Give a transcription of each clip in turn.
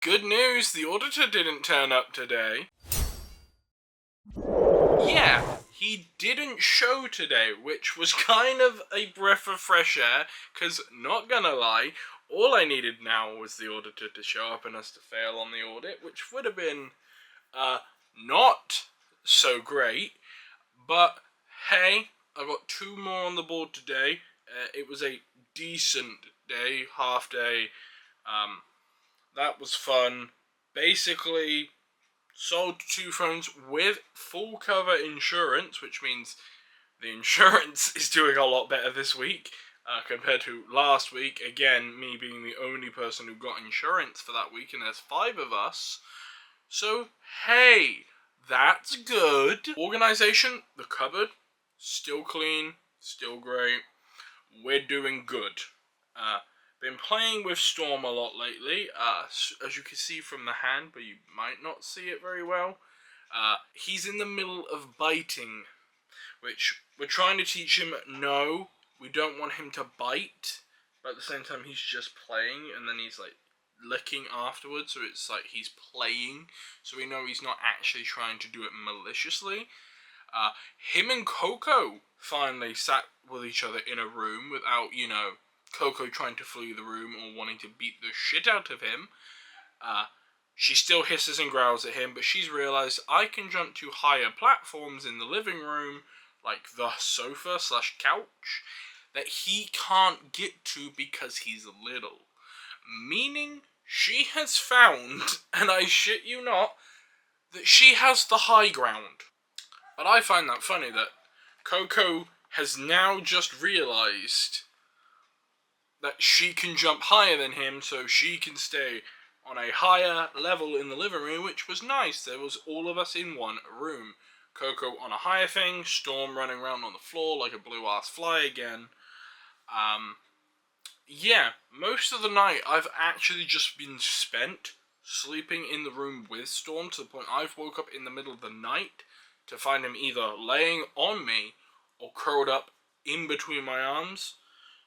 Good news, the auditor didn't turn up today. Yeah, he didn't show today, which was kind of a breath of fresh air, because, not gonna lie, all I needed now was the auditor to show up and us to fail on the audit, which would have been, not so great, but hey, I got 2 more on the board today. It was a decent day, half day. That was fun. Basically, sold 2 phones with full cover insurance, which means the insurance is doing a lot better this week compared to last week. Again, me being the only person who got insurance for that week, and there's 5 of us. So, hey, that's good. Organization, the cupboard, still clean, still great. We're doing good. Been playing with Storm a lot lately, as you can see from the hand, but you might not see it very well. He's in the middle of biting, which we're trying to teach him, no, we don't want him to bite, but at the same time he's just playing, and then he's like licking afterwards, so it's like he's playing, so we know he's not actually trying to do it maliciously. Him and Coco finally sat with each other in a room without, Coco trying to flee the room or wanting to beat the shit out of him. She still hisses and growls at him, but she's realised I can jump to higher platforms in the living room, like the sofa/couch, that he can't get to because he's little. Meaning, she has found, and I shit you not, that she has the high ground. But I find that funny that Coco has now just realised that she can jump higher than him, so she can stay on a higher level in the living room, which was nice. There was all of us in one room. Coco on a higher thing, Storm running around on the floor like a blue-ass fly again. Yeah, most of the night I've actually just been spent sleeping in the room with Storm, to the point I've woke up in the middle of the night to find him either laying on me or curled up in between my arms.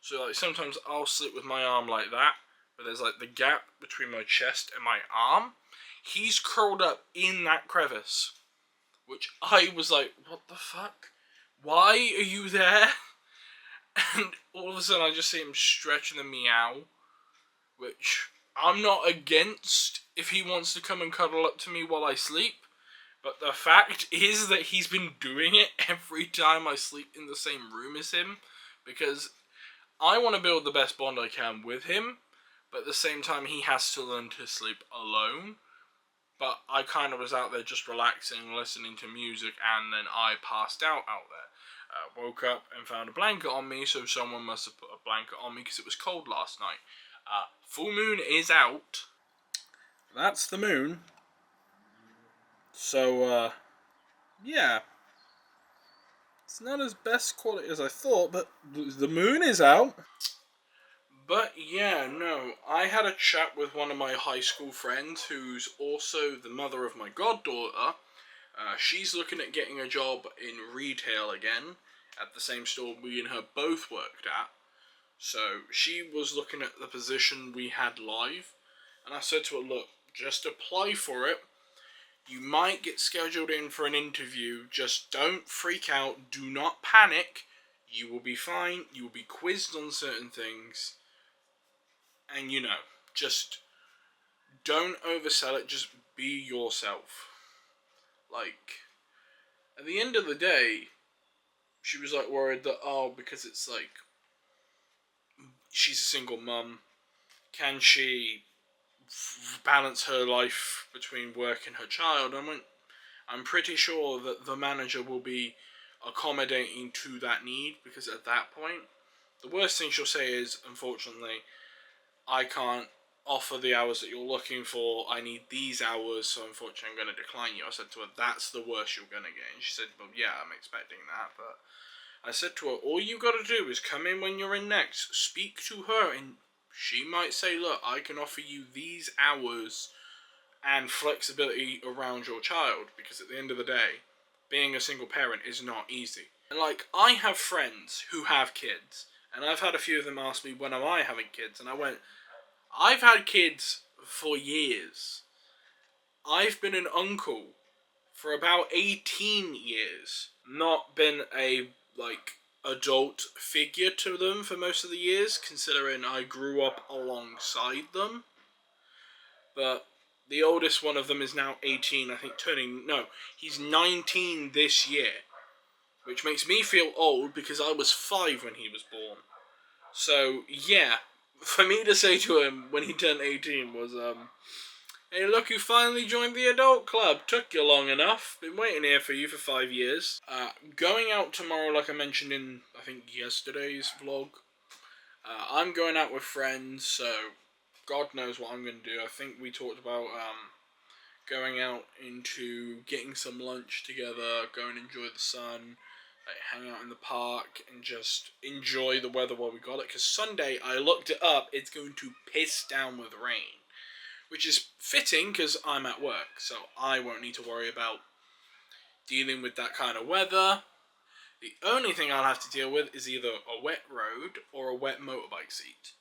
So like sometimes I'll sleep with my arm like that, but there's like the gap between my chest and my arm. He's curled up in that crevice, which I was like, what the fuck? Why are you there? And all of a sudden I just see him stretching the meow, which I'm not against if he wants to come and cuddle up to me while I sleep. But the fact is that he's been doing it every time I sleep in the same room as him, because I want to build the best bond I can with him, but at the same time he has to learn to sleep alone. But I kind of was out there just relaxing, listening to music, and then I passed out there. Woke up and found a blanket on me, so someone must have put a blanket on me because it was cold last night. Full moon is out. That's the moon. So, yeah. It's not as best quality as I thought, but the moon is out. But yeah, no, I had a chat with one of my high school friends who's also the mother of my goddaughter. She's looking at getting a job in retail again, at the same store we and her both worked at. So she was looking at the position we had live, and I said to her, look, just apply for it. You might get scheduled in for an interview. Just don't freak out. Do not panic. You will be fine. You will be quizzed on certain things. And, just don't oversell it. Just be yourself. Like, at the end of the day, she was, like, worried that, because it's, like, she's a single mum. Can she balance her life between work and her child? I'm pretty sure that the manager will be accommodating to that need, because at that point, the worst thing she'll say is, unfortunately, I can't offer the hours that you're looking for. I need these hours, so unfortunately I'm going to decline you. I said to her, that's the worst you're going to get. And she said, well, yeah, I'm expecting that, but I said to her, all you got to do is come in when you're in next, speak to her, and she might say, look, I can offer you these hours and flexibility around your child, because at the end of the day, being a single parent is not easy. And like, I have friends who have kids, and I've had a few of them ask me, when am I having kids? And I went, I've had kids for years. I've been an uncle for about 18 years. Not been a, adult figure to them for most of the years, considering I grew up alongside them. But the oldest one of them is now 18, I think he's 19 this year. Which makes me feel old because I was 5 when he was born. So, yeah, for me to say to him when he turned 18 was, hey, look who finally joined the adult club. Took you long enough. Been waiting here for you for 5 years. Going out tomorrow, like I mentioned in, I think, yesterday's vlog. I'm going out with friends, so God knows what I'm going to do. I think we talked about going out into getting some lunch together, go and enjoy the sun, hang out in the park, and just enjoy the weather while we got it. Because Sunday, I looked it up, it's going to piss down with rain. Which is fitting because I'm at work, so I won't need to worry about dealing with that kind of weather. The only thing I'll have to deal with is either a wet road or a wet motorbike seat.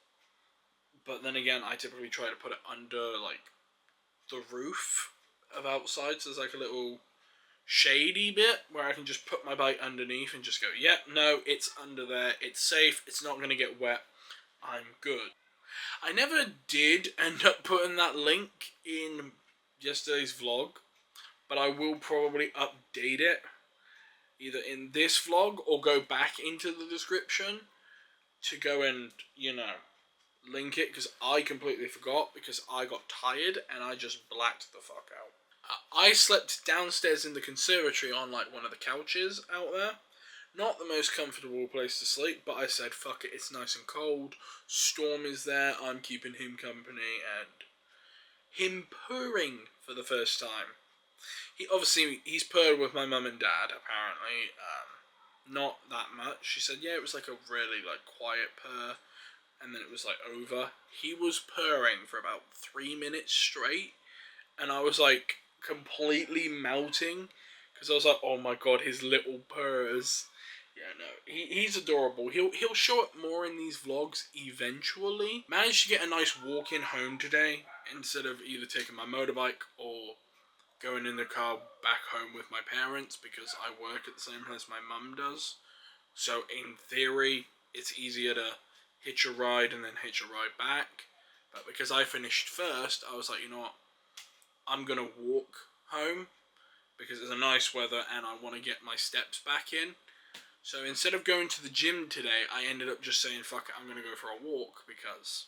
But then again, I typically try to put it under, the roof of outside, so there's, a little shady bit where I can just put my bike underneath and just go, yep, no, it's under there, it's safe, it's not going to get wet, I'm good. I never did end up putting that link in yesterday's vlog, but I will probably update it either in this vlog or go back into the description to go and, link it, because I completely forgot because I got tired and I just blacked the fuck out. I slept downstairs in the conservatory on one of the couches out there. Not the most comfortable place to sleep, but I said, fuck it, it's nice and cold. Storm is there, I'm keeping him company, and him purring for the first time. He's purred with my mum and dad, apparently. Not that much. She said, yeah, it was a really, quiet purr, and then it was, over. He was purring for about 3 minutes straight, and I was, completely melting, because I was like, oh my god, his little purrs. Yeah, no, he's adorable. He'll show up more in these vlogs eventually. Managed to get a nice walk in home today, instead of either taking my motorbike or going in the car back home with my parents, because I work at the same place my mum does. So in theory, it's easier to hitch a ride and then hitch a ride back. But because I finished first, I was like, you know what, I'm gonna walk home because it's a nice weather and I want to get my steps back in. So instead of going to the gym today, I ended up just saying, fuck it, I'm going to go for a walk because,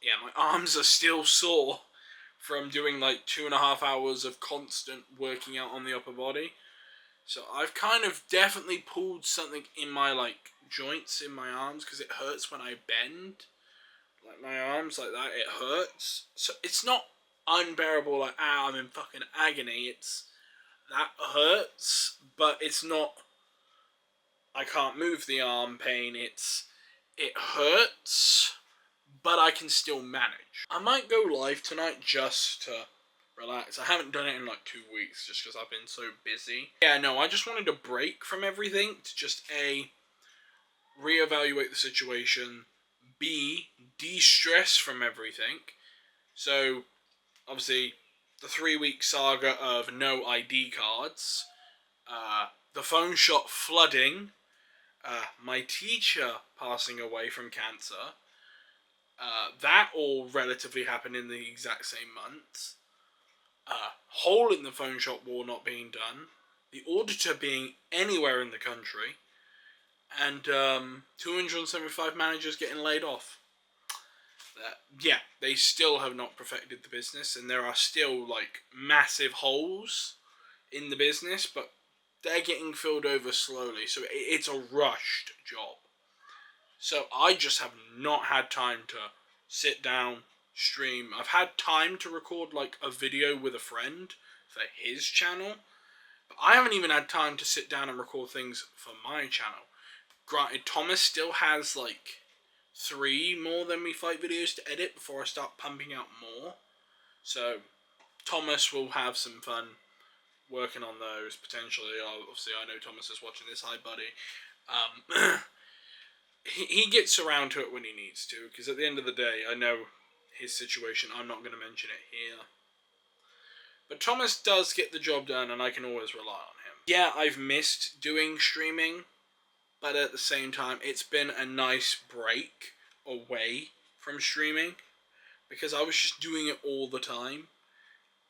yeah, my arms are still sore from doing 2.5 hours of constant working out on the upper body. So I've kind of definitely pulled something in my, joints in my arms because it hurts when I bend. My arms like that, it hurts. So it's not unbearable, I'm in fucking agony. It's, that hurts, but it's not, I can't move the arm pain, it hurts, but I can still manage. I might go live tonight just to relax. I haven't done it in 2 weeks just because I've been so busy. Yeah, no, I just wanted a break from everything to just A, reevaluate the situation, B, de-stress from everything. So, obviously, the 3-week saga of no ID cards, the phone shop flooding, my teacher passing away from cancer, that all relatively happened in the exact same month, hole in the phone shop wall not being done, the auditor being anywhere in the country, and 275 managers getting laid off. Yeah, they still have not perfected the business, and there are still massive holes in the business, but they're getting filled over slowly, so it's a rushed job. So I just have not had time to sit down, stream. I've had time to record a video with a friend for his channel, but I haven't even had time to sit down and record things for my channel. Granted, Thomas still has 3 more Than Me Fight videos to edit before I start pumping out more. So Thomas will have some fun working on those, potentially. Obviously, I know Thomas is watching this. Hi, buddy. He gets around to it when he needs to, because at the end of the day, I know his situation. I'm not going to mention it here. But Thomas does get the job done, and I can always rely on him. Yeah, I've missed doing streaming, but at the same time, it's been a nice break away from streaming, because I was just doing it all the time,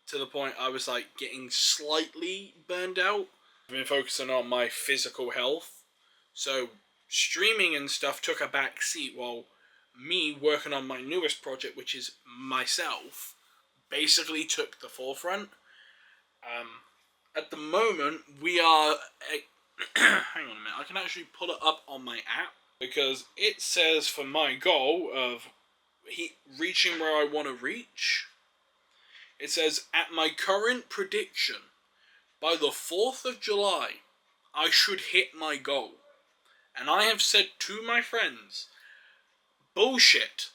to the point I was like getting slightly burned out. I've been focusing on my physical health, so streaming and stuff took a back seat while me working on my newest project, which is myself, basically took the forefront. At the moment, we are... hang on a minute, I can actually pull it up on my app, because it says for my goal of reaching where I want to reach, it says, at my current prediction, by the 4th of July, I should hit my goal. And I have said to my friends, bullshit,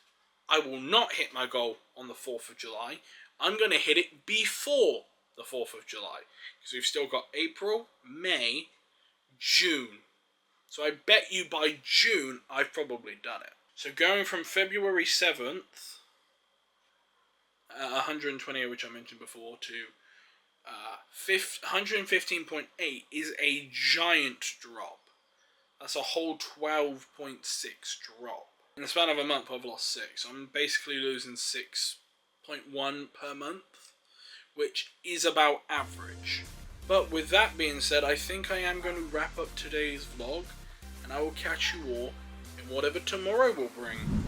I will not hit my goal on the 4th of July. I'm going to hit it before the 4th of July. Because we've still got April, May, June. So I bet you by June, I've probably done it. So going from February 7th, 120, which I mentioned before, to 115.8 is a giant drop. That's a whole 12.6 drop. In the span of a month, I've lost 6. I'm basically losing 6.1 per month, which is about average. But with that being said, I think I am going to wrap up today's vlog, and I will catch you all in whatever tomorrow will bring.